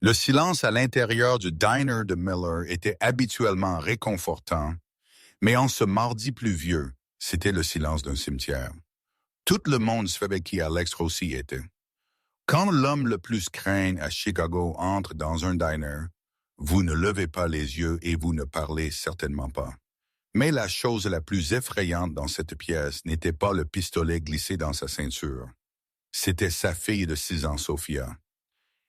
Le silence à l'intérieur du diner de Miller était habituellement réconfortant, mais en ce mardi pluvieux, c'était le silence d'un cimetière. Tout le monde savait qui Alex Rossi était. Quand l'homme le plus craint à Chicago entre dans un diner, vous ne levez pas les yeux et vous ne parlez certainement pas. Mais la chose la plus effrayante dans cette pièce n'était pas le pistolet glissé dans sa ceinture. C'était sa fille de 6 ans, Sophia.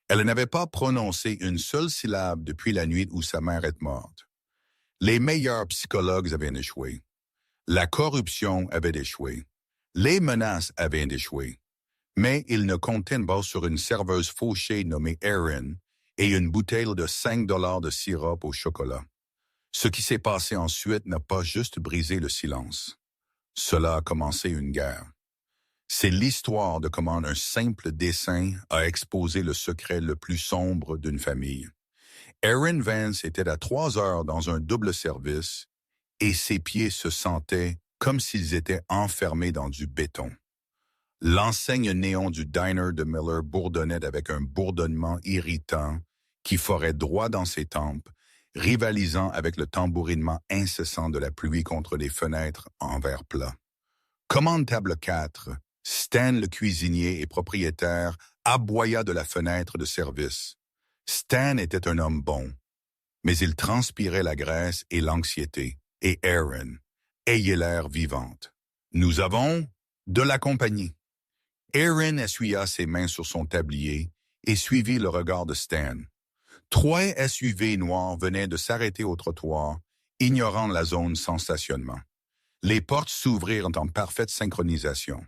Elle n'avait pas prononcé une seule syllabe depuis la nuit où sa mère est morte. Les meilleurs psychologues avaient échoué. La corruption avait échoué. Les menaces avaient échoué. Mais ils ne comptaient pas sur une serveuse fauchée nommée Erin et une bouteille de 5 $ de sirop au chocolat. Ce qui s'est passé ensuite n'a pas juste brisé le silence. Cela a commencé une guerre. C'est l'histoire de comment un simple dessin a exposé le secret le plus sombre d'une famille. Erin Vance était à 3 heures dans un double service et ses pieds se sentaient comme s'ils étaient enfermés dans du béton. L'enseigne néon du diner de Miller bourdonnait avec un bourdonnement irritant qui forait droit dans ses tempes, rivalisant avec le tambourinement incessant de la pluie contre les fenêtres en verre plat. Commande table 4, Stan le cuisinier et propriétaire aboya de la fenêtre de service. Stan était un homme bon, mais il transpirait la graisse et l'anxiété, et Erin, ayez l'air vivante. Nous avons de la compagnie. Erin essuya ses mains sur son tablier et suivit le regard de Stan. 3 SUV noirs venaient de s'arrêter au trottoir, ignorant la zone sans stationnement. Les portes s'ouvrirent en parfaite synchronisation.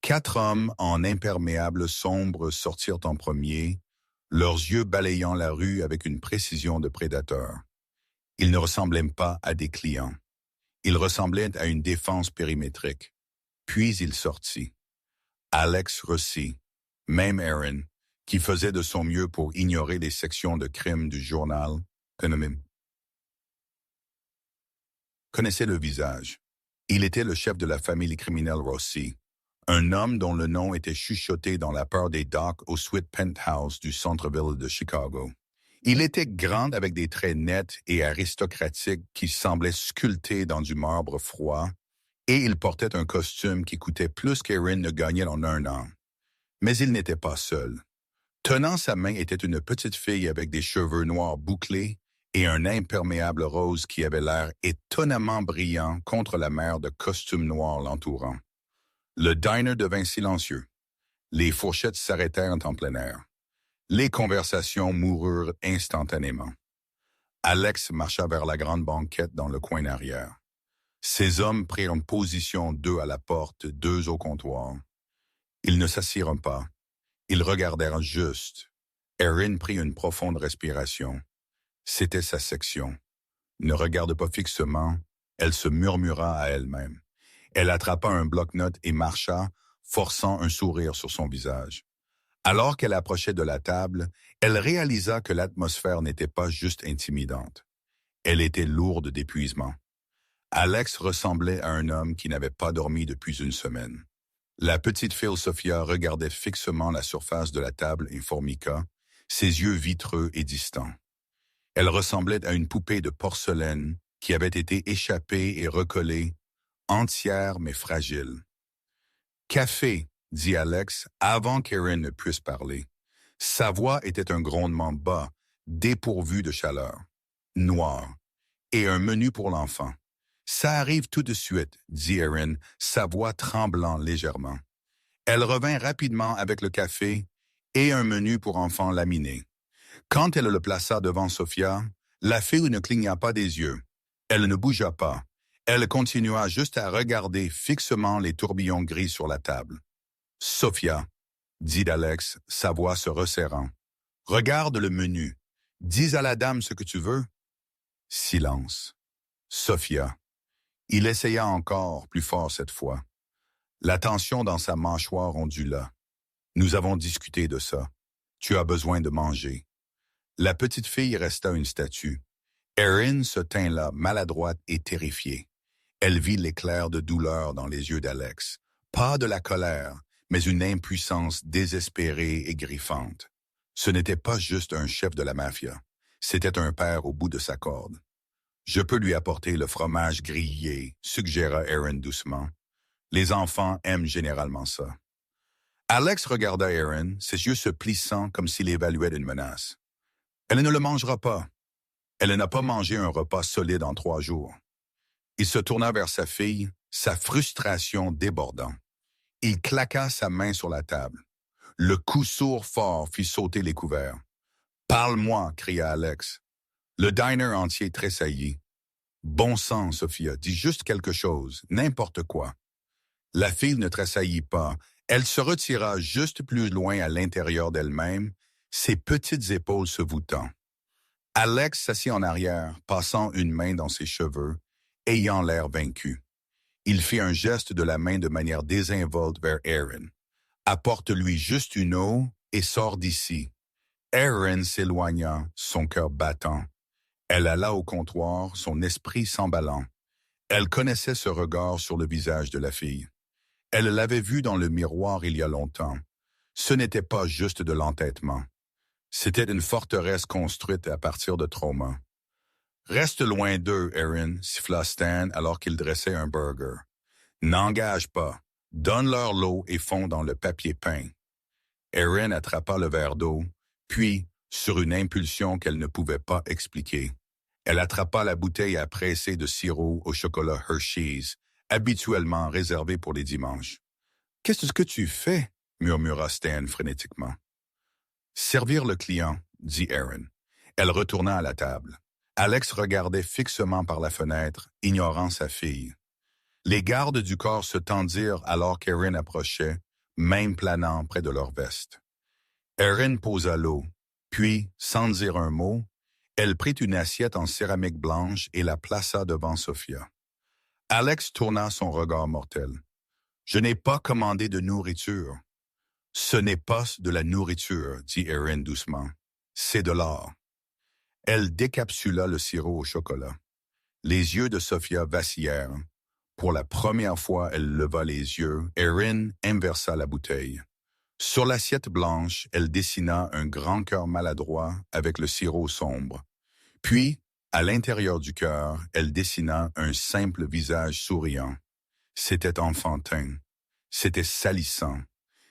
4 hommes en imperméable sombre sortirent en premier, leurs yeux balayant la rue avec une précision de prédateurs. Ils ne ressemblaient pas à des clients. Ils ressemblaient à une défense périmétrique. Puis il sortit. Alex Rossi, même Erin, qui faisait de son mieux pour ignorer les sections de crime du journal, connaissait le visage. Il était le chef de la famille criminelle Rossi, un homme dont le nom était chuchoté dans la peur des docks au suite penthouse du centre-ville de Chicago. Il était grand avec des traits nets et aristocratiques qui semblaient sculptés dans du marbre froid, et il portait un costume qui coûtait plus qu'Erin ne gagnait en 1 an. Mais il n'était pas seul. Tenant sa main était une petite fille avec des cheveux noirs bouclés et un imperméable rose qui avait l'air étonnamment brillant contre la mer de costumes noirs l'entourant. Le diner devint silencieux. Les fourchettes s'arrêtèrent en plein air. Les conversations moururent instantanément. Alex marcha vers la grande banquette dans le coin arrière. Ces hommes prirent position 2 à la porte, 2 au comptoir. Ils ne s'assirent pas. Ils regardèrent juste. Erin prit une profonde respiration. C'était sa section. Ne regarde pas fixement, elle se murmura à elle-même. Elle attrapa un bloc-notes et marcha, forçant un sourire sur son visage. Alors qu'elle approchait de la table, elle réalisa que l'atmosphère n'était pas juste intimidante. Elle était lourde d'épuisement. Alex ressemblait à un homme qui n'avait pas dormi depuis 1 semaine. La petite fille Sophia regardait fixement la surface de la table in formica, ses yeux vitreux et distants. Elle ressemblait à une poupée de porcelaine qui avait été échappée et recollée, entière mais fragile. « Café », dit Alex avant qu'Erin ne puisse parler. Sa voix était un grondement bas, dépourvu de chaleur, noir, et un menu pour l'enfant. « Ça arrive tout de suite », dit Erin, sa voix tremblant légèrement. Elle revint rapidement avec le café et un menu pour enfants laminé. Quand elle le plaça devant Sophia, la fille ne cligna pas des yeux. Elle ne bougea pas. Elle continua juste à regarder fixement les tourbillons gris sur la table. « Sophia », dit Alex, sa voix se resserrant. « Regarde le menu. Dis à la dame ce que tu veux. » Silence. Sophia. Il essaya encore, plus fort cette fois. La tension dans sa mâchoire ondula. « Nous avons discuté de ça. Tu as besoin de manger. » La petite fille resta une statue. Erin se tint là, maladroite et terrifiée. Elle vit l'éclair de douleur dans les yeux d'Alex. Pas de la colère, mais une impuissance désespérée et griffante. Ce n'était pas juste un chef de la mafia, c'était un père au bout de sa corde. Je peux lui apporter le fromage grillé, suggéra Aaron doucement. Les enfants aiment généralement ça. Alex regarda Aaron, ses yeux se plissant comme s'il évaluait une menace. Elle ne le mangera pas. Elle n'a pas mangé un repas solide en 3 jours. Il se tourna vers sa fille, sa frustration débordant. Il claqua sa main sur la table. Le coup sourd fort fit sauter les couverts. « Parle-moi » cria Alex. Le diner entier tressaillit. « Bon sang, Sophia, dis juste quelque chose, n'importe quoi. » La fille ne tressaillit pas. Elle se retira juste plus loin à l'intérieur d'elle-même, ses petites épaules se voûtant. Alex s'assit en arrière, passant une main dans ses cheveux, ayant l'air vaincu. Il fit un geste de la main de manière désinvolte vers Aaron. « Apporte-lui juste une eau et sors d'ici. » Aaron s'éloigna, son cœur battant. Elle alla au comptoir, son esprit s'emballant. Elle connaissait ce regard sur le visage de la fille. Elle l'avait vu dans le miroir il y a longtemps. Ce n'était pas juste de l'entêtement. C'était une forteresse construite à partir de traumas. « Reste loin d'eux, Aaron » siffla Stan alors qu'il dressait un burger. « N'engage pas. Donne-leur l'eau et fond dans le papier peint. » Aaron attrapa le verre d'eau, puis, sur une impulsion qu'elle ne pouvait pas expliquer, elle attrapa la bouteille à presser de sirop au chocolat Hershey's, habituellement réservé pour les dimanches. « Qu'est-ce que tu fais? » murmura Stan frénétiquement. « Servir le client, » dit Aaron. Elle retourna à la table. Alex regardait fixement par la fenêtre, ignorant sa fille. Les gardes du corps se tendirent alors qu'Aaron approchait, même planant près de leur veste. Aaron posa l'eau, puis, sans dire un mot, elle prit une assiette en céramique blanche et la plaça devant Sophia. Alex tourna son regard mortel. « Je n'ai pas commandé de nourriture. »« Ce n'est pas de la nourriture, » dit Aaron doucement. « C'est de l'or. » Elle décapsula le sirop au chocolat. Les yeux de Sophia vacillèrent. Pour la première fois, elle leva les yeux. Aaron inversa la bouteille. Sur l'assiette blanche, elle dessina un grand cœur maladroit avec le sirop sombre. Puis, à l'intérieur du cœur, elle dessina un simple visage souriant. C'était enfantin. C'était salissant.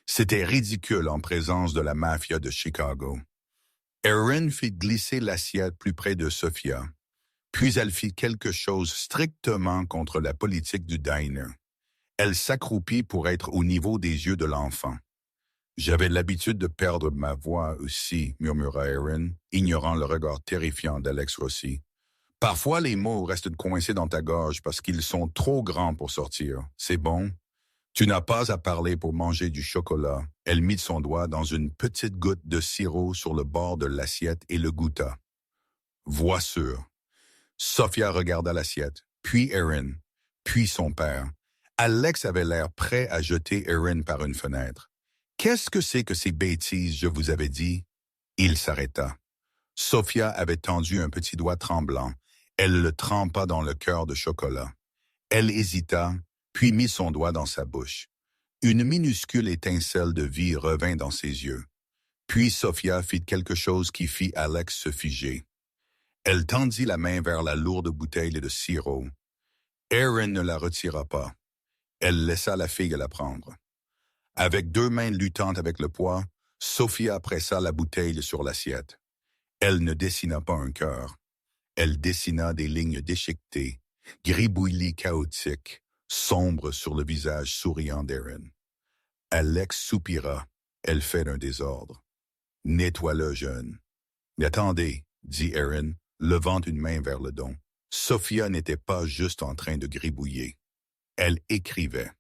C'était ridicule en présence de la mafia de Chicago. Aaron fit glisser l'assiette plus près de Sophia. Puis elle fit quelque chose strictement contre la politique du diner. Elle s'accroupit pour être au niveau des yeux de l'enfant. « J'avais l'habitude de perdre ma voix aussi, » murmura Aaron, ignorant le regard terrifiant d'Alex Rossi. « Parfois, les mots restent coincés dans ta gorge parce qu'ils sont trop grands pour sortir. C'est bon? Tu n'as pas à parler pour manger du chocolat. » Elle mit son doigt dans une petite goutte de sirop sur le bord de l'assiette et le goûta. « Voix sûre. » Sophia regarda l'assiette, puis Aaron, puis son père. Alex avait l'air prêt à jeter Aaron par une fenêtre. « Qu'est-ce que c'est que ces bêtises, je vous avais dit? » Il s'arrêta. Sophia avait tendu un petit doigt tremblant. Elle le trempa dans le cœur de chocolat. Elle hésita, puis mit son doigt dans sa bouche. Une minuscule étincelle de vie revint dans ses yeux. Puis Sophia fit quelque chose qui fit Alex se figer. Elle tendit la main vers la lourde bouteille de sirop. Aaron ne la retira pas. Elle laissa la fille la prendre. Avec 2 mains luttantes avec le poids, Sophia pressa la bouteille sur l'assiette. Elle ne dessina pas un cœur. Elle dessina des lignes déchiquetées, gribouillis chaotiques, sombres sur le visage souriant d'Aaron. Alex soupira. Elle fait un désordre. « Nettoie-le, jeune. »« Mais attendez, » dit Aaron, levant une main vers le don. Sophia n'était pas juste en train de gribouiller. Elle écrivait.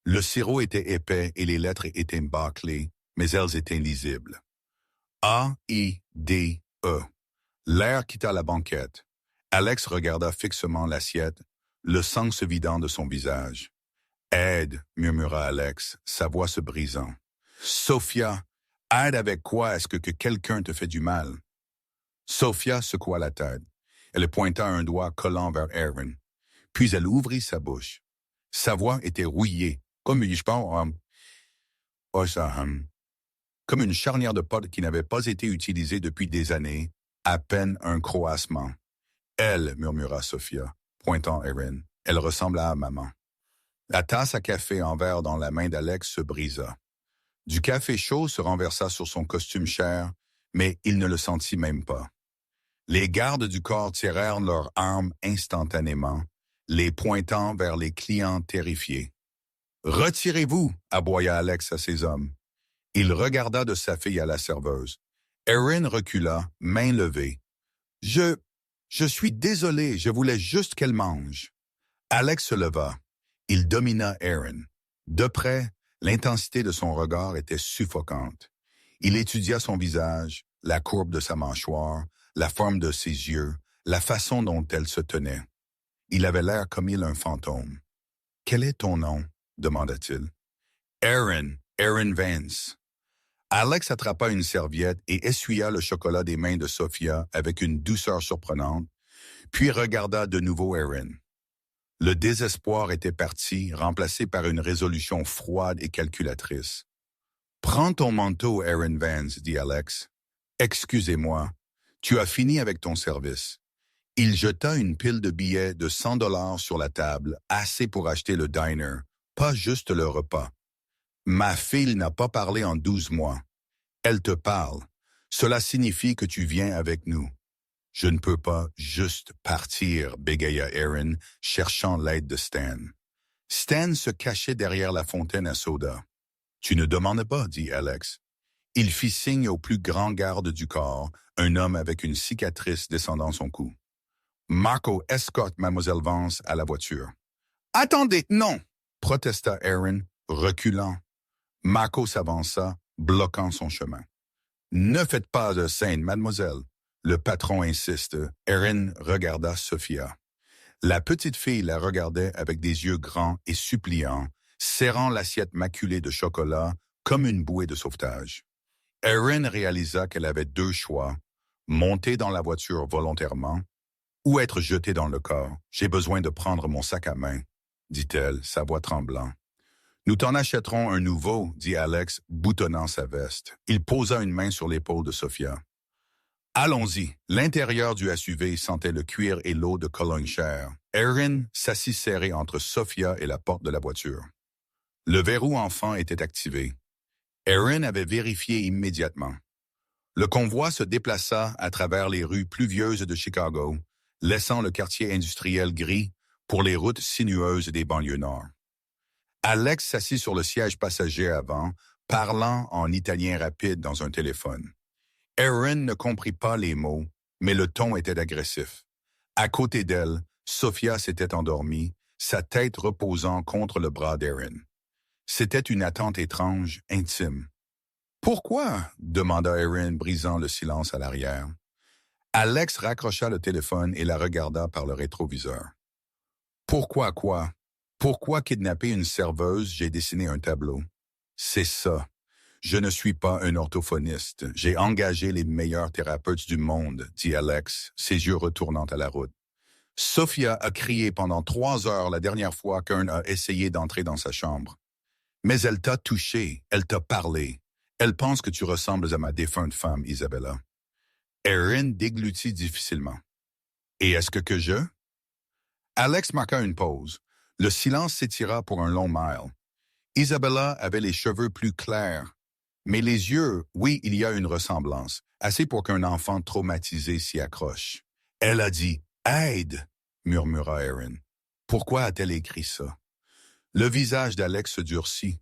Le sirop était épais et les lettres étaient bâclées, mais elles étaient lisibles. A-I-D-E. L'air quitta la banquette. Alex regarda fixement l'assiette, le sang se vidant de son visage. « Aide » murmura Alex, sa voix se brisant. « Sophia, aide avec quoi est-ce que quelqu'un te fait du mal? » Sophia secoua la tête. Elle pointa un doigt collant vers Aaron. Puis elle ouvrit sa bouche. Sa voix était rouillée, comme je pense. comme une charnière de potes qui n'avait pas été utilisée depuis des années, à peine un croassement. Elle, murmura Sophia, pointant Erin. Elle ressembla à maman. La tasse à café en verre dans la main d'Alex se brisa. Du café chaud se renversa sur son costume cher, mais il ne le sentit même pas. Les gardes du corps tirèrent leurs armes instantanément, les pointant vers les clients terrifiés. « Retirez-vous » aboya Alex à ses hommes. Il regarda de sa fille à la serveuse. Erin recula, main levée. « Je suis désolé, je voulais juste qu'elle mange. » Alex se leva. Il domina Erin. De près, l'intensité de son regard était suffocante. Il étudia son visage, la courbe de sa mâchoire, la forme de ses yeux, la façon dont elle se tenait. Il avait l'air comme un fantôme. « Quel est ton nom? » demanda-t-il. « Erin Vance. » Alex attrapa une serviette et essuya le chocolat des mains de Sophia avec une douceur surprenante, puis regarda de nouveau Erin. Le désespoir était parti, remplacé par une résolution froide et calculatrice. « Prends ton manteau, Erin Vance, dit Alex. « Excusez-moi, tu as fini avec ton service. » Il jeta une pile de billets de $100 sur la table, assez pour acheter le diner, pas juste le repas. Ma fille n'a pas parlé en 12 mois. Elle te parle. Cela signifie que tu viens avec nous. Je ne peux pas juste partir, bégaya Erin, cherchant l'aide de Stan. Stan se cachait derrière la fontaine à soda. Tu ne demandes pas, dit Alex. Il fit signe au plus grand garde du corps, un homme avec une cicatrice descendant son cou. Marco escorte Mademoiselle Vance à la voiture. Attendez, non, protesta Erin, reculant. Marco s'avança, bloquant son chemin. Ne faites pas de scène, mademoiselle. Le patron insiste. Erin regarda Sophia. La petite fille la regardait avec des yeux grands et suppliants, serrant l'assiette maculée de chocolat comme une bouée de sauvetage. Erin réalisa qu'elle avait deux choix, monter dans la voiture volontairement ou être jetée dans le corps. « J'ai besoin de prendre mon sac à main, » dit-elle, sa voix tremblant. « Nous t'en achèterons un nouveau, » dit Alex, boutonnant sa veste. Il posa une main sur l'épaule de Sophia. « Allons-y. » L'intérieur du SUV sentait le cuir et l'eau de Cologne chère. Erin s'assit serré entre Sophia et la porte de la voiture. Le verrou enfant était activé. Erin avait vérifié immédiatement. Le convoi se déplaça à travers les rues pluvieuses de Chicago, laissant le quartier industriel gris pour les routes sinueuses des banlieues nord. Alex s'assit sur le siège passager avant, parlant en italien rapide dans un téléphone. Erin ne comprit pas les mots, mais le ton était agressif. À côté d'elle, Sophia s'était endormie, sa tête reposant contre le bras d'Erin. C'était une attente étrange, intime. « Pourquoi? » demanda Erin, brisant le silence à l'arrière. Alex raccrocha le téléphone et la regarda par le rétroviseur. « Pourquoi quoi? Pourquoi kidnapper une serveuse? J'ai dessiné un tableau. C'est ça. Je ne suis pas un orthophoniste. J'ai engagé les meilleurs thérapeutes du monde, dit Alex, ses yeux retournant à la route. Sophia a crié pendant 3 heures la dernière fois qu'un a essayé d'entrer dans sa chambre. Mais elle t'a touché, elle t'a parlé. Elle pense que tu ressembles à ma défunte femme, Isabella. Erin déglutit difficilement. Et est-ce que je? Alex marqua une pause. Le silence s'étira pour un long mile. Isabella avait les cheveux plus clairs. Mais les yeux, oui, il y a une ressemblance, assez pour qu'un enfant traumatisé s'y accroche. Elle a dit « Aide !» murmura Erin. Pourquoi a-t-elle écrit ça? Le visage d'Alex se durcit,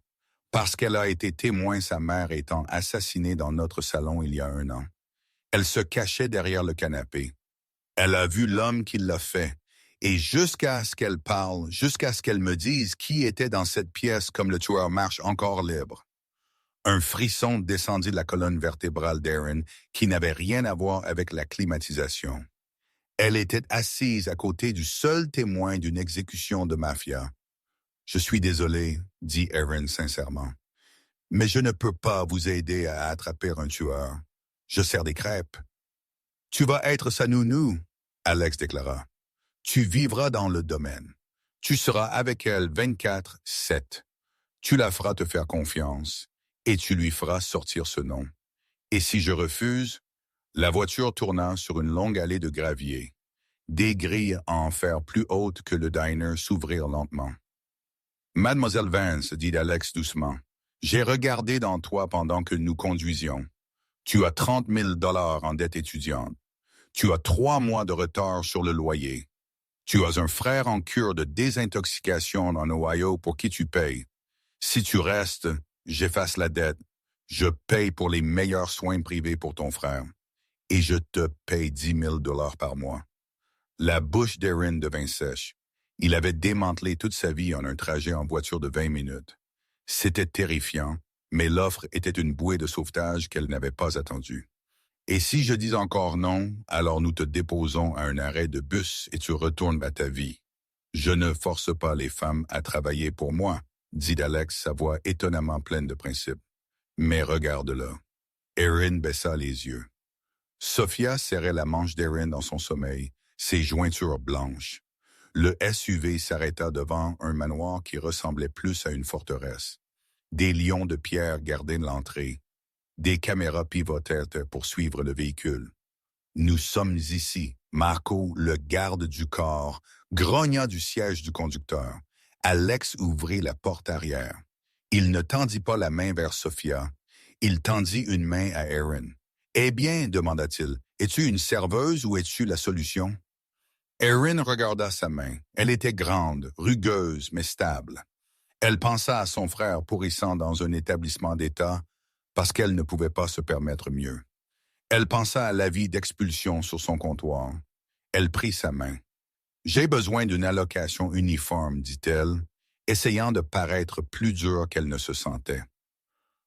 parce qu'elle a été témoin sa mère étant assassinée dans notre salon il y a 1 an. Elle se cachait derrière le canapé. Elle a vu l'homme qui l'a fait, et jusqu'à ce qu'elle parle, jusqu'à ce qu'elle me dise qui était dans cette pièce comme le tueur marche encore libre. Un frisson descendit de la colonne vertébrale d'Erin qui n'avait rien à voir avec la climatisation. Elle était assise à côté du seul témoin d'une exécution de mafia. « Je suis désolé, » dit Erin sincèrement, « mais je ne peux pas vous aider à attraper un tueur. Je sers des crêpes. »« Tu vas être sa nounou, » Alex déclara. « Tu vivras dans le domaine. Tu seras avec elle 24/7. Tu la feras te faire confiance. et tu lui feras sortir ce nom. Et si je refuse, la voiture tourna sur une longue allée de gravier. Des grilles en fer plus hautes que le diner s'ouvrirent lentement. « Mademoiselle Vance, dit Alex doucement, j'ai regardé dans toi pendant que nous conduisions. Tu as 30 000 $ en dette étudiante. Tu as 3 mois de retard sur le loyer. Tu as un frère en cure de désintoxication en Ohio pour qui tu payes. Si tu restes, j'efface la dette. Je paye pour les meilleurs soins privés pour ton frère. Et je te paye 10 000 $ par mois. » La bouche d'Erin devint sèche. Il avait démantelé toute sa vie en un trajet en voiture de 20 minutes. C'était terrifiant, mais l'offre était une bouée de sauvetage qu'elle n'avait pas attendue. « Et si je dis encore non, alors nous te déposons à un arrêt de bus et tu retournes à ta vie. Je ne force pas les femmes à travailler pour moi, dit Alex, sa voix étonnamment pleine de principe. Mais regarde-le. » Erin baissa les yeux. Sophia serrait la manche d'Erin dans son sommeil, ses jointures blanches. Le SUV s'arrêta devant un manoir qui ressemblait plus à une forteresse. Des lions de pierre gardaient l'entrée. Des caméras pivotèrent pour suivre le véhicule. « Nous sommes ici. » Marco, le garde du corps, grogna du siège du conducteur. Alex ouvrit la porte arrière. Il ne tendit pas la main vers Sophia. Il tendit une main à Erin. « Eh bien, demanda-t-il, es-tu une serveuse ou es-tu la solution? » Erin regarda sa main. Elle était grande, rugueuse, mais stable. Elle pensa à son frère pourrissant dans un établissement d'État parce qu'elle ne pouvait pas se permettre mieux. Elle pensa à l'avis d'expulsion sur son comptoir. Elle prit sa main. « J'ai besoin d'une allocation uniforme, dit-elle, essayant de paraître plus dure qu'elle ne se sentait.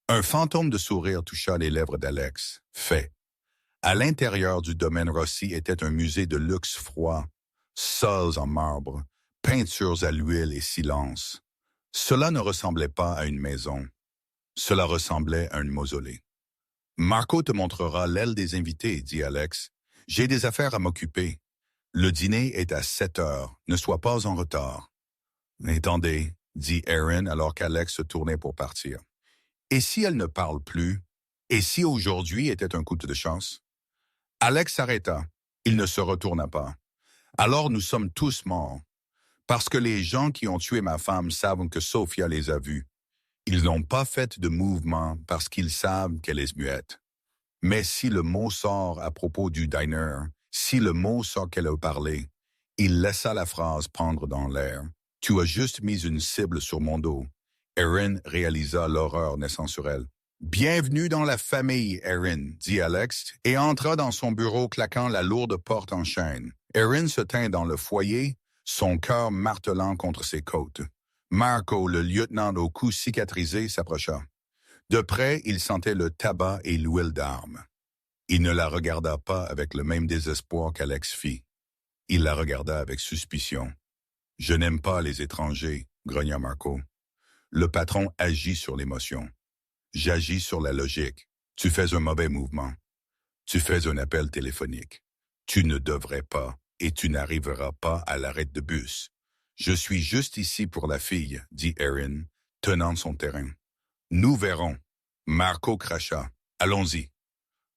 Un fantôme de sourire toucha les lèvres d'Alex. Fait. À l'intérieur du domaine Rossi était un musée de luxe froid, sols en marbre, peintures à l'huile et silence. Cela ne ressemblait pas à une maison. Cela ressemblait à un mausolée. « Marco te montrera l'aile des invités, dit Alex. J'ai des affaires à m'occuper. Le dîner est à 7 heures. Ne sois pas en retard. »« Attendez, » dit Erin alors qu'Alex se tournait pour partir. « Et si elle ne parle plus? Et si aujourd'hui était un coup de chance? » Alex s'arrêta. Il ne se retourna pas. « Alors nous sommes tous morts. Parce que les gens qui ont tué ma femme savent que Sophia les a vus. Ils n'ont pas fait de mouvement parce qu'ils savent qu'elle est muette. Mais si le mot sort à propos du diner, si le mot sort qu'elle a parlé, il laissa la phrase prendre dans l'air. « Tu as juste mis une cible sur mon dos. » Erin réalisa l'horreur naissant sur elle. « Bienvenue dans la famille, Erin, dit Alex, et entra dans son bureau claquant la lourde porte en chaîne. Erin se tint dans le foyer, son cœur martelant contre ses côtes. Marco, le lieutenant au cou cicatrisé, s'approcha. De près, il sentait le tabac et l'huile d'armes. Il ne la regarda pas avec le même désespoir qu'Alex fit. Il la regarda avec suspicion. « Je n'aime pas les étrangers, » grogna Marco. Le patron agit sur l'émotion. J'agis sur la logique. Tu fais un mauvais mouvement. Tu fais un appel téléphonique. Tu ne devrais pas et tu n'arriveras pas à l'arrêt de bus. Je suis juste ici pour la fille, dit Erin, tenant son terrain. Nous verrons. Marco cracha. Allons-y.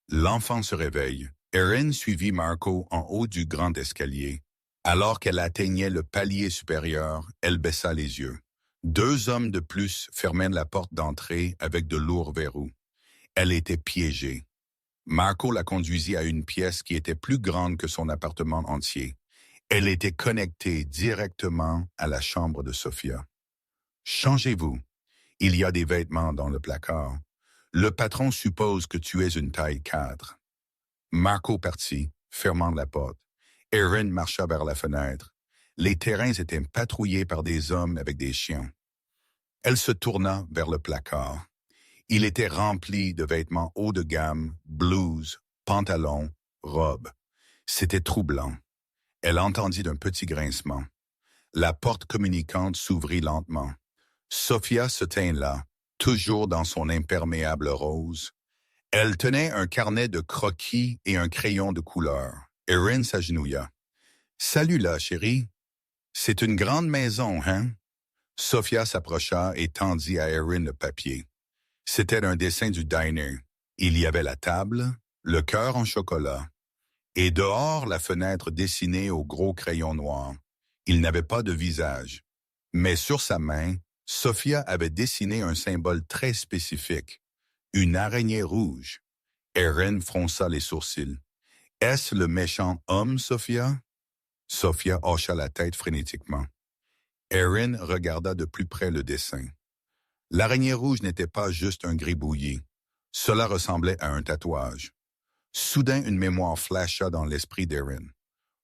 L'enfant se réveille. Erin suivit Marco en haut du grand escalier. Alors qu'elle atteignait le palier supérieur, elle baissa les yeux. 2 hommes de plus fermaient la porte d'entrée avec de lourds verrous. Elle était piégée. Marco la conduisit à une pièce qui était plus grande que son appartement entier. Elle était connectée directement à la chambre de Sophia. « Changez-vous. Il y a des vêtements dans le placard. Le patron suppose que tu es une taille 4. » Marco partit, fermant la porte. Erin marcha vers la fenêtre. Les terrains étaient patrouillés par des hommes avec des chiens. Elle se tourna vers le placard. Il était rempli de vêtements haut de gamme, blouses, pantalons, robes. C'était troublant. Elle entendit un petit grincement. La porte communicante s'ouvrit lentement. Sophia se tint là, toujours dans son imperméable rose. Elle tenait un carnet de croquis et un crayon de couleur. Erin s'agenouilla. « Salut là, chérie. C'est une grande maison, hein? » Sophia s'approcha et tendit à Erin le papier. « C'était un dessin du diner. Il y avait la table, le cœur en chocolat, et dehors la fenêtre dessinée au gros crayon noir. Il n'avait pas de visage. Mais sur sa main, Sophia avait dessiné un symbole très spécifique, une araignée rouge. Erin fronça les sourcils. Est-ce le méchant homme, Sophia? Sophia hocha la tête frénétiquement. Erin regarda de plus près le dessin. L'araignée rouge n'était pas juste un gribouillis. Cela ressemblait à un tatouage. Soudain, une mémoire flasha dans l'esprit d'Erin.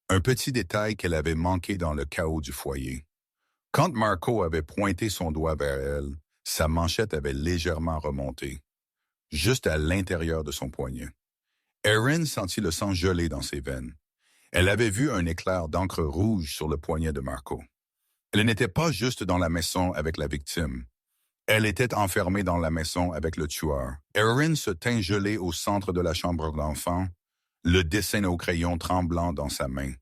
Un petit détail qu'elle avait manqué dans le chaos du foyer. Quand Marco avait pointé son doigt vers elle, sa manchette avait légèrement remonté, juste à l'intérieur de son poignet. Erin sentit le sang geler dans ses veines. Elle avait vu un éclair d'encre rouge sur le poignet de Marco. Elle n'était pas juste dans la maison avec la victime. Elle était enfermée dans la maison avec le tueur. Erin se tint gelée au centre de la chambre d'enfant, le dessin au crayon tremblant dans sa main.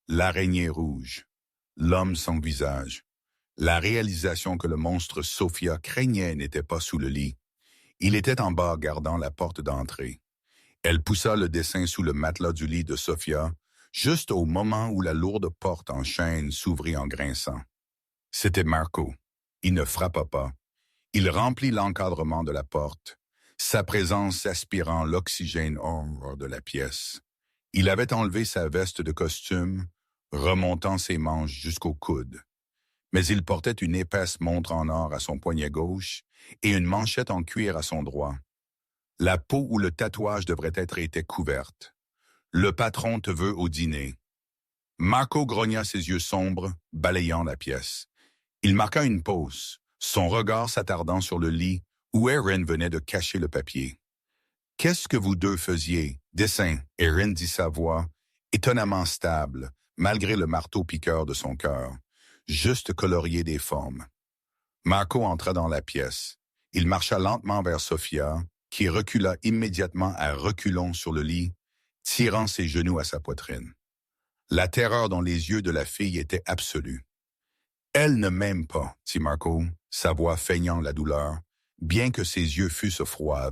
L'araignée rouge. L'homme sans visage. La réalisation que le monstre Sophia craignait n'était pas sous le lit. Il était en bas gardant la porte d'entrée. Elle poussa le dessin sous le matelas du lit de Sophia, juste au moment où la lourde porte en chêne s'ouvrit en grinçant. C'était Marco. Il ne frappa pas. Il remplit l'encadrement de la porte, sa présence aspirant l'oxygène hors de la pièce. Il avait enlevé sa veste de costume, remontant ses manches jusqu'au coude. Mais il portait une épaisse montre en or à son poignet gauche et une manchette en cuir à son droit. La peau où le tatouage devrait être était couverte. Le patron te veut au dîner. Marco grogna ses yeux sombres, balayant la pièce. Il marqua une pause, son regard s'attardant sur le lit où Erin venait de cacher le papier. « Qu'est-ce que vous deux faisiez? » Dessin, Erin dit sa voix, étonnamment stable, malgré le marteau-piqueur de son cœur. Juste colorier des formes. Marco entra dans la pièce. Il marcha lentement vers Sophia, qui recula immédiatement à reculons sur le lit, tirant ses genoux à sa poitrine. La terreur dans les yeux de la fille était absolue. « Elle ne m'aime pas, » dit Marco, sa voix feignant la douleur. Bien que ses yeux fussent froids,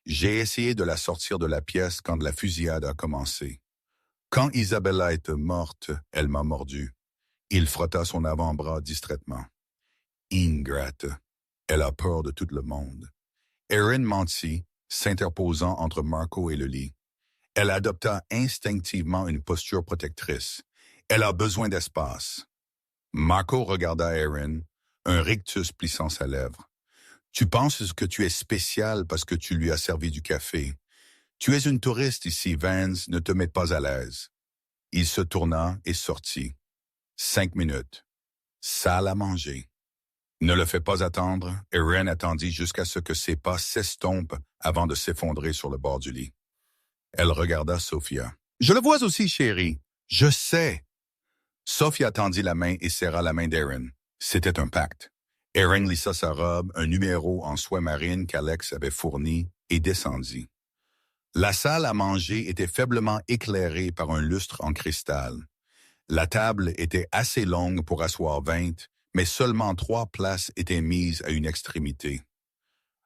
j'ai essayé de la sortir de la pièce quand la fusillade a commencé. Quand Isabella est morte, elle m'a mordu. Il frotta son avant-bras distraitement. Ingrate. Elle a peur de tout le monde. Erin mentit, s'interposant entre Marco et le lit. Elle adopta instinctivement une posture protectrice. Elle a besoin d'espace. Marco regarda Erin, un rictus plissant sa lèvre. Tu penses que tu es spécial parce que tu lui as servi du café. Tu es une touriste ici, Vance, ne te mets pas à l'aise. Il se tourna et sortit. 5 minutes. Salle à manger. Ne le fais pas attendre, Erin attendit jusqu'à ce que ses pas s'estompent avant de s'effondrer sur le bord du lit. Elle regarda Sophia. « Je le vois aussi, chérie. Je sais. » Sophia tendit la main et serra la main d'Erin. C'était un pacte. Erin lissa sa robe, un numéro en soie marine qu'Alex avait fourni, et descendit. La salle à manger était faiblement éclairée par un lustre en cristal. La table était assez longue pour asseoir 20, mais seulement 3 places étaient mises à une extrémité.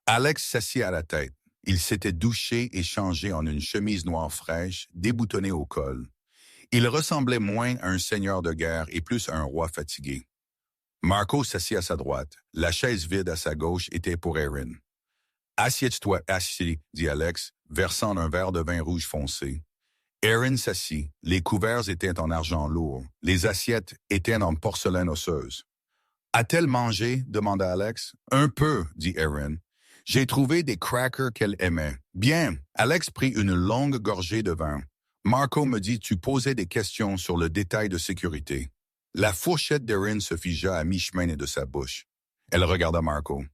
Alex s'assit à la tête. Il s'était douché et changé en une chemise noire fraîche, déboutonnée au col. Il ressemblait moins à un seigneur de guerre et plus à un roi fatigué. Marco s'assit à sa droite. La chaise vide à sa gauche était pour Erin. « Assieds-toi, assis, » dit Alex, versant un verre de vin rouge foncé. Erin s'assit. Les couverts étaient en argent lourd. Les assiettes étaient en porcelaine osseuse. « A-t-elle mangé? » demanda Alex. « Un peu, » dit Erin. « J'ai trouvé des crackers qu'elle aimait. »« Bien. » Alex prit une longue gorgée de vin. « Marco me dit tu posais des questions sur le détail de sécurité. » La fourchette d'Erin se figea à mi-chemin de sa bouche. Elle regarda Marco.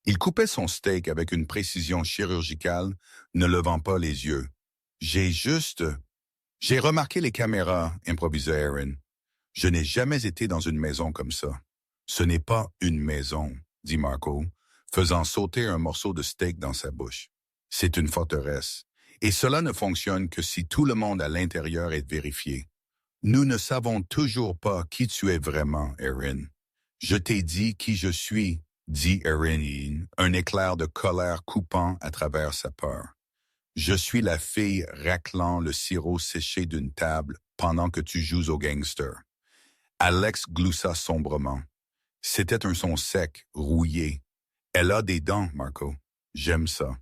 Il coupait son steak avec une précision chirurgicale, ne levant pas les yeux. « J'ai remarqué les caméras, » improvisa Erin. « Je n'ai jamais été dans une maison comme ça. »« Ce n'est pas une maison, » dit Marco, faisant sauter un morceau de steak dans sa bouche. « C'est une forteresse. Et cela ne fonctionne que si tout le monde à l'intérieur est vérifié. Nous ne savons toujours pas qui tu es vraiment, Erin. Je t'ai dit qui je suis, dit Erin, un éclair de colère coupant à travers sa peur. Je suis la fille raclant le sirop séché d'une table pendant que tu joues au gangster. Alex gloussa sombrement. C'était un son sec, rouillé. Elle a des dents, Marco. J'aime ça.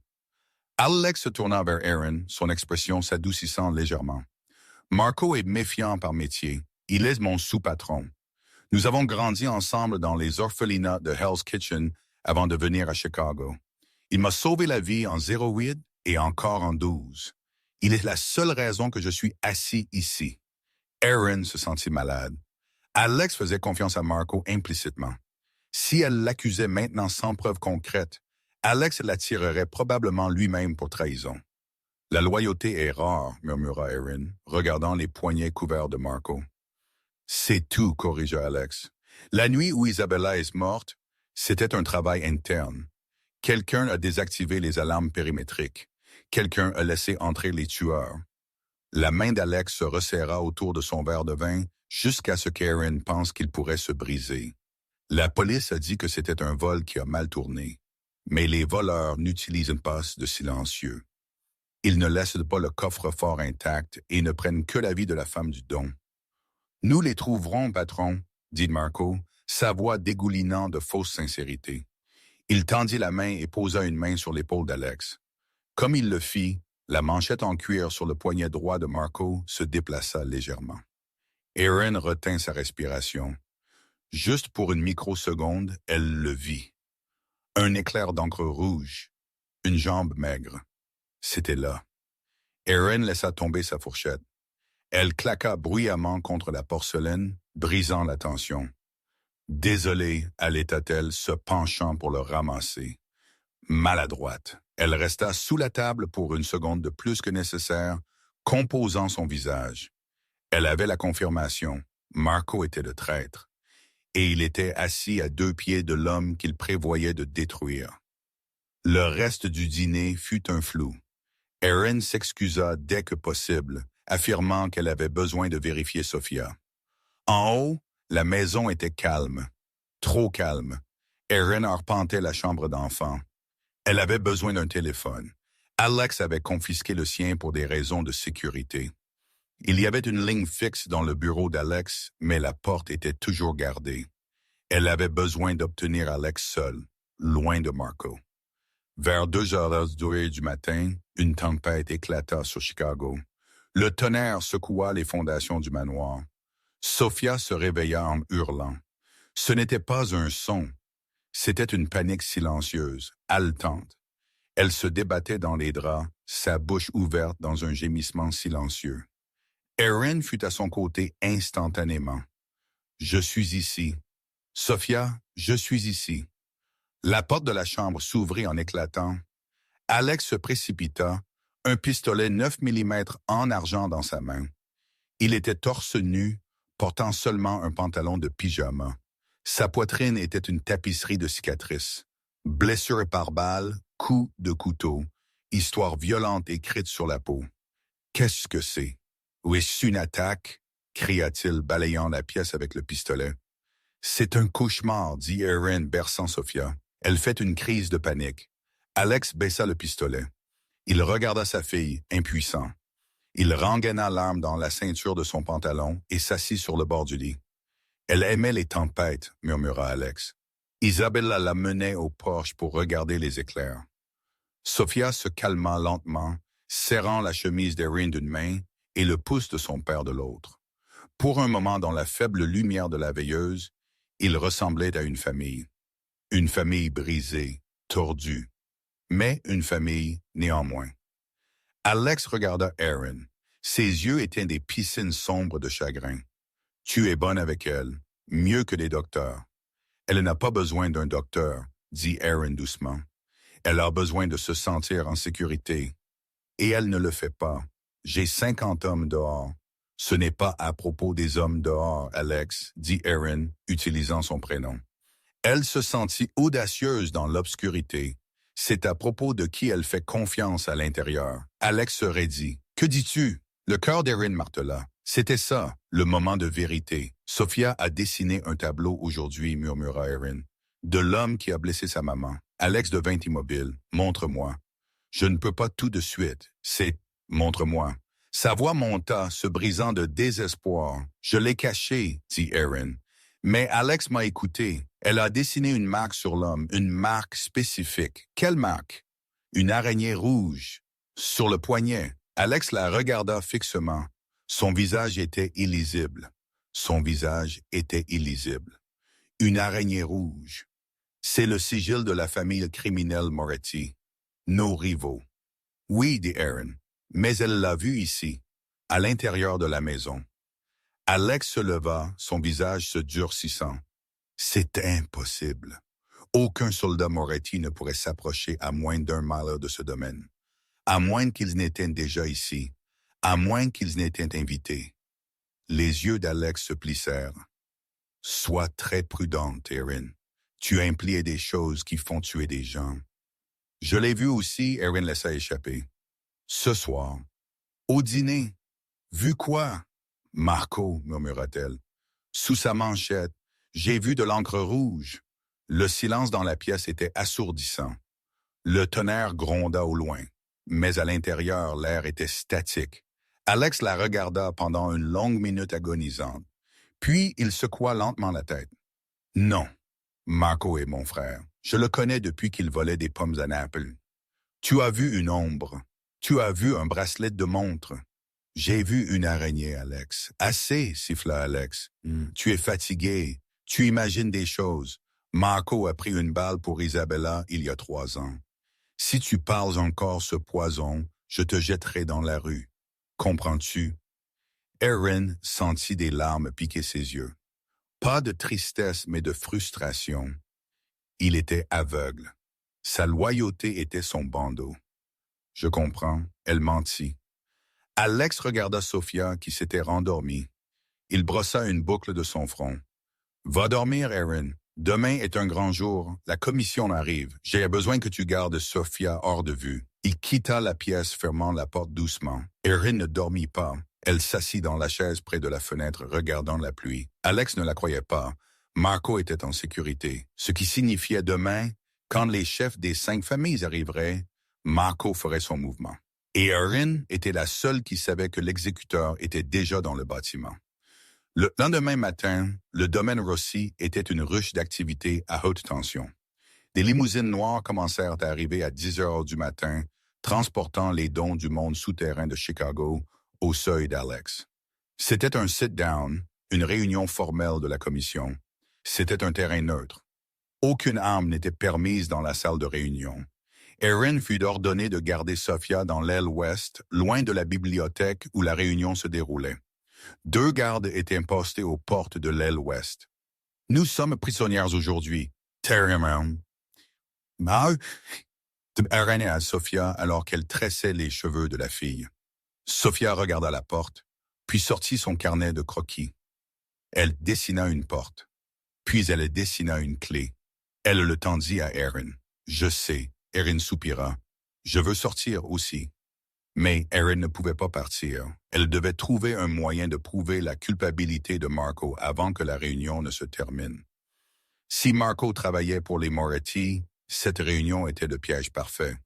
Alex se tourna vers Erin, son expression s'adoucissant légèrement. Marco est méfiant par métier. Il est mon sous-patron. Nous avons grandi ensemble dans les orphelinats de Hell's Kitchen avant de venir à Chicago. Il m'a sauvé la vie en 08 et encore en 12. Il est la seule raison que je suis assis ici. Erin se sentit malade. Alex faisait confiance à Marco implicitement. Si elle l'accusait maintenant sans preuve concrète, Alex la tirerait probablement lui-même pour trahison. La loyauté est rare, murmura Erin, regardant les poignets couverts de Marco. C'est tout, corrigea Alex. La nuit où Isabella est morte, c'était un travail interne. Quelqu'un a désactivé les alarmes périmétriques. Quelqu'un a laissé entrer les tueurs. La main d'Alex se resserra autour de son verre de vin jusqu'à ce qu'Erin pense qu'il pourrait se briser. La police a dit que c'était un vol qui a mal tourné. Mais les voleurs n'utilisent pas de silencieux. Ils ne laissent pas le coffre-fort intact et ne prennent que la vie de la femme du don. Nous les trouverons, patron, dit Marco, sa voix dégoulinant de fausse sincérité. Il tendit la main et posa une main sur l'épaule d'Alex. Comme il le fit, la manchette en cuir sur le poignet droit de Marco se déplaça légèrement. Erin retint sa respiration. Juste pour une microseconde, elle le vit. Un éclair d'encre rouge, une jambe maigre. C'était là. Erin laissa tomber sa fourchette. Elle claqua bruyamment contre la porcelaine, brisant la tension. Désolée, allait-elle, se penchant pour le ramasser. Maladroite, elle resta sous la table pour une seconde de plus que nécessaire, composant son visage. Elle avait la confirmation. Marco était le traître. Et il était assis à 2 pieds de l'homme qu'il prévoyait de détruire. Le reste du dîner fut un flou. Erin s'excusa dès que possible, affirmant qu'elle avait besoin de vérifier Sophia. En haut, la maison était calme. Trop calme. Erin arpentait la chambre d'enfant. Elle avait besoin d'un téléphone. Alex avait confisqué le sien pour des raisons de sécurité. Il y avait une ligne fixe dans le bureau d'Alex, mais la porte était toujours gardée. Elle avait besoin d'obtenir Alex seul, loin de Marco. Vers 2h du matin, une tempête éclata sur Chicago. Le tonnerre secoua les fondations du manoir. Sophia se réveilla en hurlant. Ce n'était pas un son. C'était une panique silencieuse, haletante. Elle se débattait dans les draps, sa bouche ouverte dans un gémissement silencieux. Erin fut à son côté instantanément. « Je suis ici. Sophia, je suis ici. » La porte de la chambre s'ouvrit en éclatant. Alex se précipita, un pistolet 9 mm en argent dans sa main. Il était torse nu, portant seulement un pantalon de pyjama. Sa poitrine était une tapisserie de cicatrices. Blessure par balle, coup de couteau, histoire violente écrite sur la peau. « Qu'est-ce que c'est? Est-ce une attaque? » cria-t-il, balayant la pièce avec le pistolet. « C'est un cauchemar, » dit Erin, berçant Sophia. Elle fait une crise de panique. Alex baissa le pistolet. Il regarda sa fille, impuissant. Il rengaina l'arme dans la ceinture de son pantalon et s'assit sur le bord du lit. « Elle aimait les tempêtes, » murmura Alex. Isabella la menait au porche pour regarder les éclairs. Sophia se calma lentement, serrant la chemise d'Erin d'une main et le pouce de son père de l'autre. Pour un moment, dans la faible lumière de la veilleuse, il ressemblait à une famille. Une famille brisée, tordue, mais une famille néanmoins. Alex regarda Erin. Ses yeux étaient des piscines sombres de chagrin. « Tu es bonne avec elle, mieux que les docteurs. »« Elle n'a pas besoin d'un docteur, » dit Erin doucement. « Elle a besoin de se sentir en sécurité. Et elle ne le fait pas. J'ai 50 hommes dehors. »« Ce n'est pas à propos des hommes dehors, Alex, » dit Erin, utilisant son prénom. Elle se sentit audacieuse dans l'obscurité. C'est à propos de qui elle fait confiance à l'intérieur. Alex se raidit. « Que dis-tu? » Le cœur d'Erin martela. C'était ça, le moment de vérité. « Sophia a dessiné un tableau aujourd'hui, » murmura Erin. De l'homme qui a blessé sa maman. Alex devint immobile. Montre-moi. Je ne peux pas tout de suite. C'est montre-moi. Sa voix monta, se brisant de désespoir. Je l'ai caché, dit Erin. Mais Alex m'a écouté. Elle a dessiné une marque sur l'homme, une marque spécifique. Quelle marque? Une araignée rouge. Sur le poignet. Alex la regarda fixement. Son visage était illisible. Son visage était illisible. Une araignée rouge. C'est le sigil de la famille criminelle Moretti. Nos rivaux. Oui, dit Erin, mais elle l'a vu ici, à l'intérieur de la maison. Alex se leva, son visage se durcissant. C'est impossible. Aucun soldat Moretti ne pourrait s'approcher à moins d'1 mile de ce domaine. À moins qu'ils n'étaient déjà ici. À moins qu'ils n'étaient invités. Les yeux d'Alex se plissèrent. Sois très prudente, Erin. Tu impliques des choses qui font tuer des gens. Je l'ai vu aussi, Erin laissa échapper. Ce soir. Au dîner. Vu quoi? Marco, murmura-t-elle. Sous sa manchette, j'ai vu de l'encre rouge. Le silence dans la pièce était assourdissant. Le tonnerre gronda au loin, mais à l'intérieur, l'air était statique. Alex la regarda pendant une longue minute agonisante. Puis il secoua lentement la tête. Non, Marco est mon frère. Je le connais depuis qu'il volait des pommes à Naples. Tu as vu une ombre. Tu as vu un bracelet de montre. J'ai vu une araignée, Alex. Assez, siffla Alex. Tu es fatigué. Tu imagines des choses. Marco a pris une balle pour Isabella il y a 3 ans. Si tu parles encore ce poison, je te jetterai dans la rue. Comprends-tu? Erin sentit des larmes piquer ses yeux. Pas de tristesse, mais de frustration. Il était aveugle. Sa loyauté était son bandeau. Je comprends, elle mentit. Alex regarda Sophia qui s'était rendormie. Il brossa une boucle de son front. Va dormir, Erin. Demain est un grand jour. La commission arrive. J'ai besoin que tu gardes Sophia hors de vue. Il quitta la pièce, fermant la porte doucement. Erin ne dormit pas. Elle s'assit dans la chaise près de la fenêtre, regardant la pluie. Alex ne la croyait pas. Marco était en sécurité, ce qui signifiait demain, quand les chefs des 5 familles arriveraient, Marco ferait son mouvement. Et Erin était la seule qui savait que l'exécuteur était déjà dans le bâtiment. Le lendemain matin, le domaine Rossi était une ruche d'activité à haute tension. Des limousines noires commencèrent à arriver à 10 heures du matin, transportant les dons du monde souterrain de Chicago au seuil d'Alex. C'était un sit-down, une réunion formelle de la commission. C'était un terrain neutre. Aucune arme n'était permise dans la salle de réunion. Erin fut ordonné de garder Sophia dans l'aile ouest, loin de la bibliothèque où la réunion se déroulait. 2 gardes étaient postés aux portes de l'aile ouest. « Nous sommes prisonnières aujourd'hui. » Erin à Sophia alors qu'elle tressait les cheveux de la fille. Sophia regarda la porte, puis sortit son carnet de croquis. Elle dessina une porte, puis elle dessina une clé. Elle le tendit à Erin. « Je sais. » Erin soupira. « Je veux sortir aussi. » Mais Erin ne pouvait pas partir. Elle devait trouver un moyen de prouver la culpabilité de Marco avant que la réunion ne se termine. Si Marco travaillait pour les Moretti, cette réunion était le piège parfait.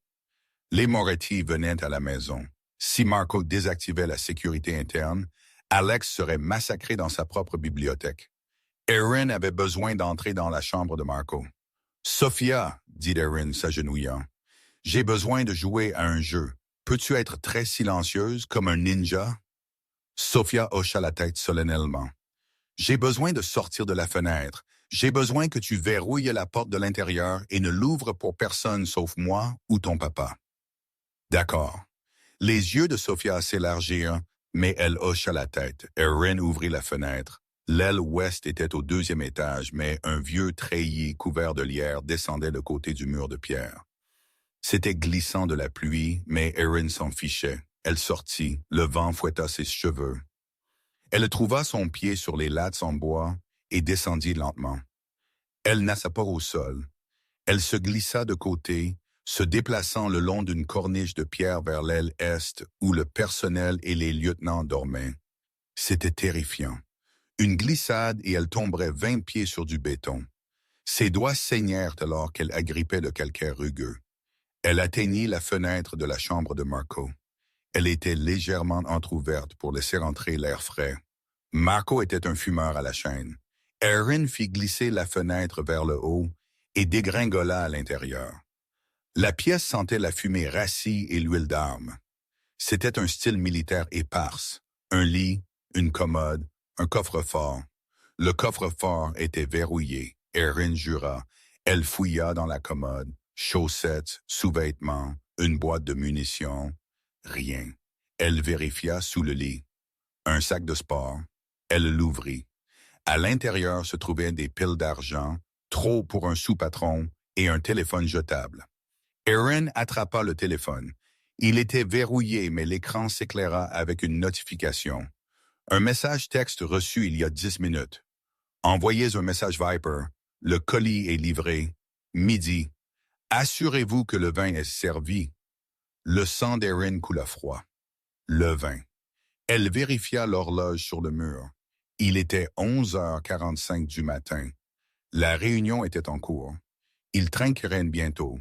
Les Moretti venaient à la maison. Si Marco désactivait la sécurité interne, Alex serait massacré dans sa propre bibliothèque. Erin avait besoin d'entrer dans la chambre de Marco. « Sophia, dit Erin s'agenouillant, j'ai besoin de jouer à un jeu. Peux-tu être très silencieuse comme un ninja? » Sophia hocha la tête solennellement. « J'ai besoin de sortir de la fenêtre. J'ai besoin que tu verrouilles la porte de l'intérieur et ne l'ouvres pour personne sauf moi ou ton papa. » D'accord. Les yeux de Sophia s'élargirent, mais elle hocha la tête. Erin ouvrit la fenêtre. L'aile ouest était au 2e étage, mais un vieux treillis couvert de lierre descendait le côté du mur de pierre. C'était glissant de la pluie, mais Erin s'en fichait. Elle sortit, le vent fouetta ses cheveux. Elle trouva son pied sur les lattes en bois et descendit lentement. Elle n'assa pas au sol. Elle se glissa de côté, se déplaçant le long d'une corniche de pierre vers l'aile est où le personnel et les lieutenants dormaient. C'était terrifiant. Une glissade et elle tomberait 20 pieds sur du béton. Ses doigts saignèrent alors qu'elle agrippait le calcaire rugueux. Elle atteignit la fenêtre de la chambre de Marco. Elle était légèrement entr'ouverte pour laisser entrer l'air frais. Marco était un fumeur à la chaîne. Erin fit glisser la fenêtre vers le haut et dégringola à l'intérieur. La pièce sentait la fumée rassie et l'huile d'armes. C'était un style militaire éparse. Un lit, une commode, un coffre-fort. Le coffre-fort était verrouillé. Erin jura. Elle fouilla dans la commode. Chaussettes, sous-vêtements, une boîte de munitions. Rien. Elle vérifia sous le lit. Un sac de sport. Elle l'ouvrit. À l'intérieur se trouvaient des piles d'argent, trop pour un sous-patron, et un téléphone jetable. Erin attrapa le téléphone. Il était verrouillé, mais l'écran s'éclaira avec une notification. Un message texte reçu il y a 10 minutes. Envoyez un message Viper. Le colis est livré. Midi. Assurez-vous que le vin est servi. Le sang d'Erin coula froid. Le vin. Elle vérifia l'horloge sur le mur. Il était 11h45 du matin. La réunion était en cours. Ils trinqueraient bientôt.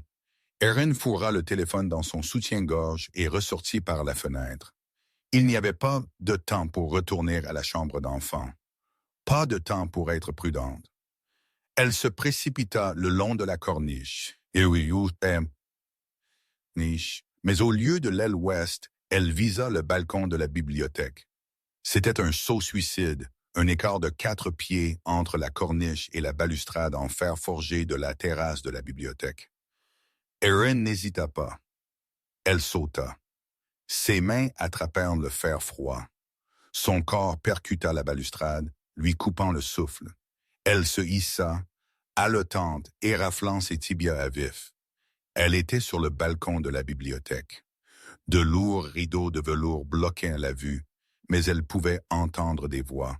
Erin fourra le téléphone dans son soutien-gorge et ressortit par la fenêtre. Il n'y avait pas de temps pour retourner à la chambre d'enfant. Pas de temps pour être prudente. Elle se précipita le long de la corniche. Mais au lieu de l'aile ouest, elle visa le balcon de la bibliothèque. C'était un saut suicide, un écart de 4 pieds entre la corniche et la balustrade en fer forgé de la terrasse de la bibliothèque. Erin n'hésita pas. Elle sauta. Ses mains attrapèrent le fer froid. Son corps percuta la balustrade, lui coupant le souffle. Elle se hissa, haletante et raflant ses tibias à vif. Elle était sur le balcon de la bibliothèque. De lourds rideaux de velours bloquaient la vue, mais elle pouvait entendre des voix.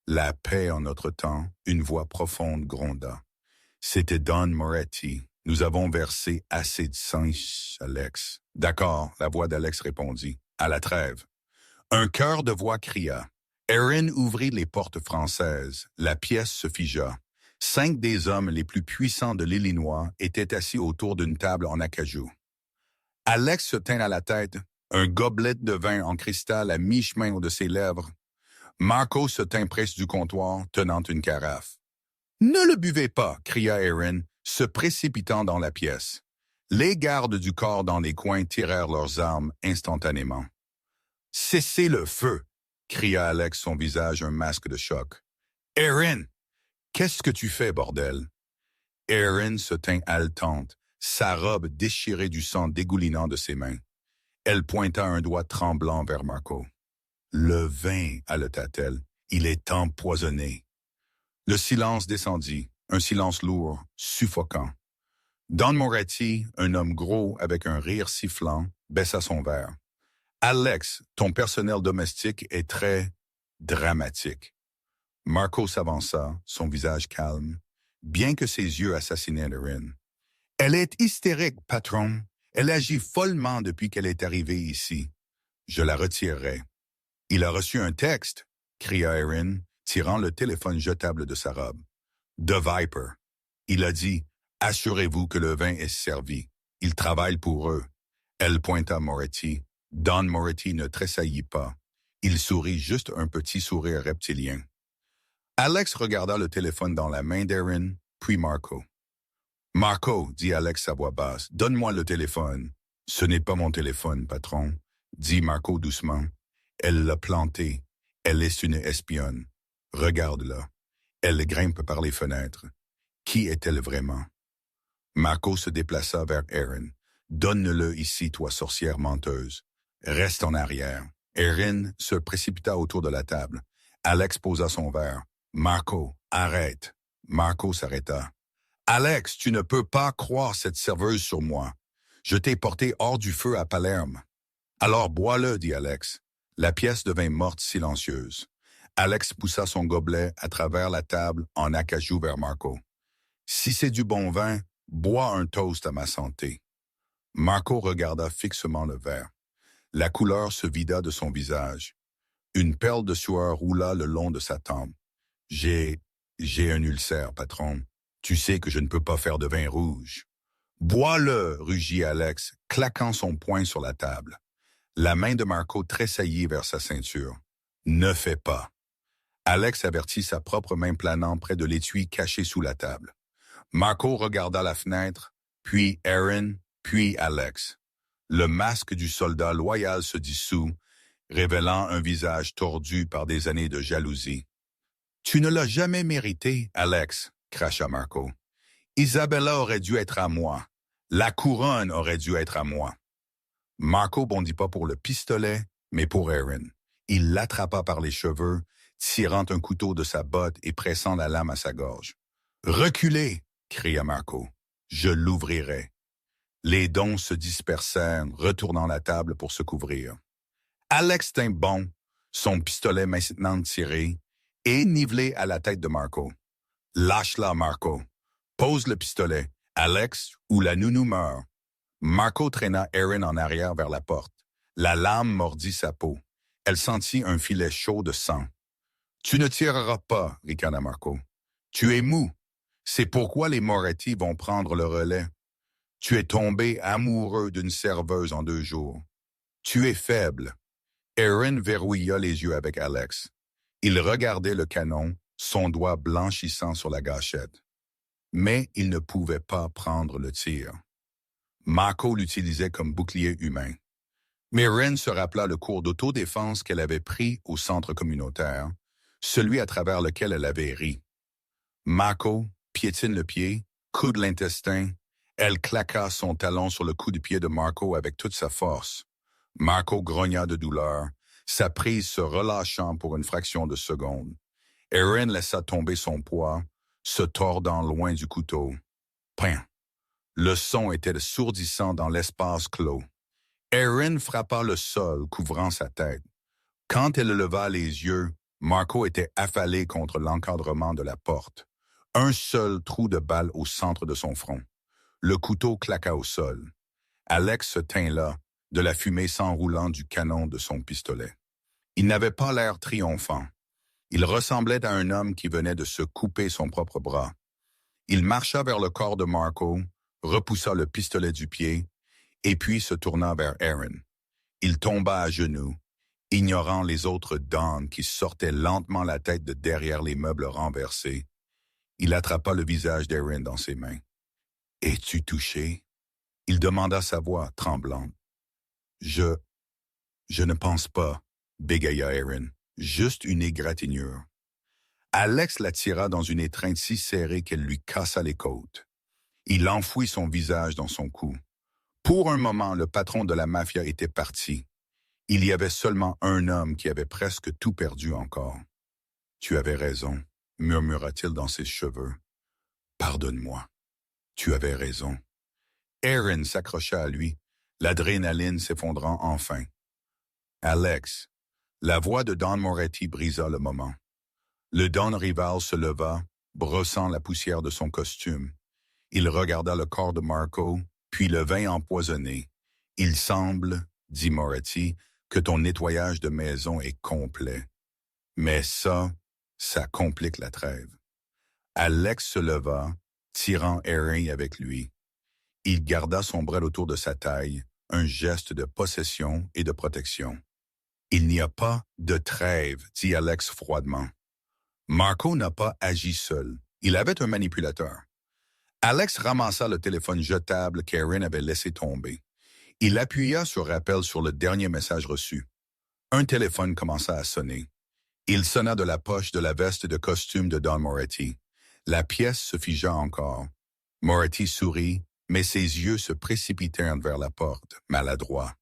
La paix en notre temps, une voix profonde gronda. C'était Don Moretti. Nous avons versé assez de sang, Alex. D'accord, la voix d'Alex répondit. À la trêve. Un chœur de voix cria. Erin ouvrit les portes françaises. La pièce se figea. 5 des hommes les plus puissants de l'Illinois étaient assis autour d'une table en acajou. Alex se tint à la tête, un gobelet de vin en cristal à mi-chemin de ses lèvres. Marco se tint près du comptoir, tenant une carafe. « Ne le buvez pas !» cria Erin, se précipitant dans la pièce. Les gardes du corps dans les coins tirèrent leurs armes instantanément. « Cessez le feu !» cria Alex, son visage un masque de choc. « Erin, qu'est-ce que tu fais, bordel ?» Erin se tint haletante, sa robe déchirée du sang dégoulinant de ses mains. Elle pointa un doigt tremblant vers Marco. « Le vin, haleta-t-elle, il est empoisonné. » Le silence descendit, un silence lourd, suffocant. Don Moretti, un homme gros avec un rire sifflant, baissa son verre. « Alex, ton personnel domestique est très dramatique. » Marco s'avança, son visage calme, bien que ses yeux assassinaient Erin. « Elle est hystérique, patron. Elle agit follement depuis qu'elle est arrivée ici. Je la retirerai. »« Il a reçu un texte !» cria Erin, tirant le téléphone jetable de sa robe. « De Viper. Il a dit « Assurez-vous que le vin est servi. Il travaille pour eux. » Elle pointa Moretti. Don Moretti ne tressaillit pas. Il sourit juste un petit sourire reptilien. Alex regarda le téléphone dans la main d'Erin, puis Marco. « Marco, dit Alex à voix basse, donne-moi le téléphone. »« Ce n'est pas mon téléphone, patron, » dit Marco doucement. « Elle l'a planté. Elle est une espionne. Regarde-la. Elle grimpe par les fenêtres. Qui est-elle vraiment? » Marco se déplaça vers Erin. « Donne-le ici, toi sorcière menteuse. Reste en arrière. » Erin se précipita autour de la table. Alex posa son verre. « Marco, arrête. » Marco s'arrêta. « Alex, tu ne peux pas croire cette serveuse sur moi. Je t'ai porté hors du feu à Palerme. »« Alors bois-le, dit Alex. » La pièce devint morte silencieuse. Alex poussa son gobelet à travers la table en acajou vers Marco. « Si c'est du bon vin, bois un toast à ma santé. » Marco regarda fixement le verre. La couleur se vida de son visage. Une perle de sueur roula le long de sa tempe. « J'ai un ulcère, patron. Tu sais que je ne peux pas faire de vin rouge. Bois-le, rugit Alex, claquant son poing sur la table. La main de Marco tressaillit vers sa ceinture. Ne fais pas. Alex avertit sa propre main planant près de l'étui caché sous la table. Marco regarda la fenêtre, puis Aaron, puis Alex. Le masque du soldat loyal se dissout, révélant un visage tordu par des années de jalousie. « Tu ne l'as jamais mérité, Alex, » cracha Marco. « Isabella aurait dû être à moi. La couronne aurait dû être à moi. » Marco bondit pas pour le pistolet, mais pour Aaron. Il l'attrapa par les cheveux, tirant un couteau de sa botte et pressant la lame à sa gorge. « Reculez !» cria Marco. « Je l'ouvrirai. » Les dons se dispersèrent, retournant la table pour se couvrir. Alex tint bon, son pistolet maintenant tiré, et nivelé à la tête de Marco. « Lâche-la, Marco. Pose le pistolet. Alex, ou la nounou meurt. » Marco traîna Aaron en arrière vers la porte. La lame mordit sa peau. Elle sentit un filet chaud de sang. « Tu ne tireras pas, » ricana Marco. « Tu es mou. C'est pourquoi les Moretti vont prendre le relais. Tu es tombé amoureux d'une serveuse en 2 jours. Tu es faible. » Aaron verrouilla les yeux avec Alex. Il regardait le canon, son doigt blanchissant sur la gâchette. Mais il ne pouvait pas prendre le tir. Marco l'utilisait comme bouclier humain. Mais Ren se rappela le cours d'autodéfense qu'elle avait pris au centre communautaire, celui à travers lequel elle avait ri. Marco piétine le pied, coude l'intestin. Elle claqua son talon sur le coup de pied de Marco avec toute sa force. Marco grogna de douleur, sa prise se relâchant pour une fraction de seconde. Aaron laissa tomber son poids, se tordant loin du couteau. Pin! Le son était sourdissant dans l'espace clos. Aaron frappa le sol, couvrant sa tête. Quand elle leva les yeux, Marco était affalé contre l'encadrement de la porte. Un seul trou de balle au centre de son front. Le couteau claqua au sol. Alex se tint là, de la fumée s'enroulant du canon de son pistolet. Il n'avait pas l'air triomphant. Il ressemblait à un homme qui venait de se couper son propre bras. Il marcha vers le corps de Marco, repoussa le pistolet du pied, et puis se tourna vers Aaron. Il tomba à genoux, ignorant les autres Don qui sortaient lentement la tête de derrière les meubles renversés. Il attrapa le visage d'Aaron dans ses mains. « Es-tu touché? » Il demanda sa voix tremblante. « Je ne pense pas, » bégaya Aaron. « Juste une égratignure. » Alex la tira dans une étreinte si serrée qu'elle lui cassa les côtes. Il enfouit son visage dans son cou. Pour un moment, le patron de la mafia était parti. Il y avait seulement un homme qui avait presque tout perdu encore. « Tu avais raison, » murmura-t-il dans ses cheveux. « Pardonne-moi. Tu avais raison. » Aaron s'accrocha à lui, l'adrénaline s'effondrant enfin. « Alex !» La voix de Don Moretti brisa le moment. Le Don rival se leva, brossant la poussière de son costume. Il regarda le corps de Marco, puis le vin empoisonné. « Il semble, » dit Moretti, « que ton nettoyage de maison est complet. Mais ça complique la trêve. » Alex se leva, tirant Aaron avec lui. Il garda son bras autour de sa taille, un geste de possession et de protection. « Il n'y a pas de trêve, » dit Alex froidement. Marco n'a pas agi seul. Il avait un manipulateur. Alex ramassa le téléphone jetable qu'Aaron avait laissé tomber. Il appuya sur rappel sur le dernier message reçu. Un téléphone commença à sonner. Il sonna de la poche de la veste de costume de Don Moretti. La pièce se figea encore. Moretti sourit, mais ses yeux se précipitèrent vers la porte, maladroit.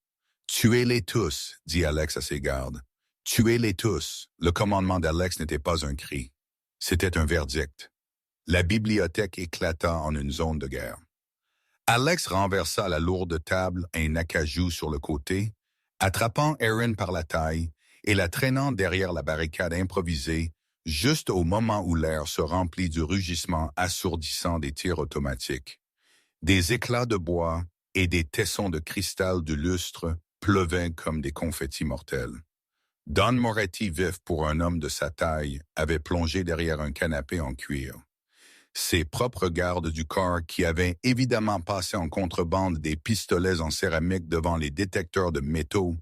« Tuez-les tous, » dit Alex à ses gardes. « Tuez-les tous. » Le commandement d'Alex n'était pas un cri. C'était un verdict. La bibliothèque éclata en une zone de guerre. Alex renversa la lourde table un acajou sur le côté, attrapant Aaron par la taille et la traînant derrière la barricade improvisée, juste au moment où l'air se remplit du rugissement assourdissant des tirs automatiques. Des éclats de bois et des tessons de cristal du lustre pleuvaient comme des confettis mortels. Don Moretti, vif pour un homme de sa taille, avait plongé derrière un canapé en cuir. Ses propres gardes du corps, qui avaient évidemment passé en contrebande des pistolets en céramique devant les détecteurs de métaux,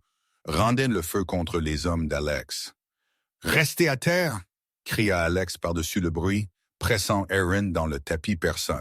rendaient le feu contre les hommes d'Alex. « Restez à terre !» cria Alex par-dessus le bruit, pressant Aaron dans le tapis persan.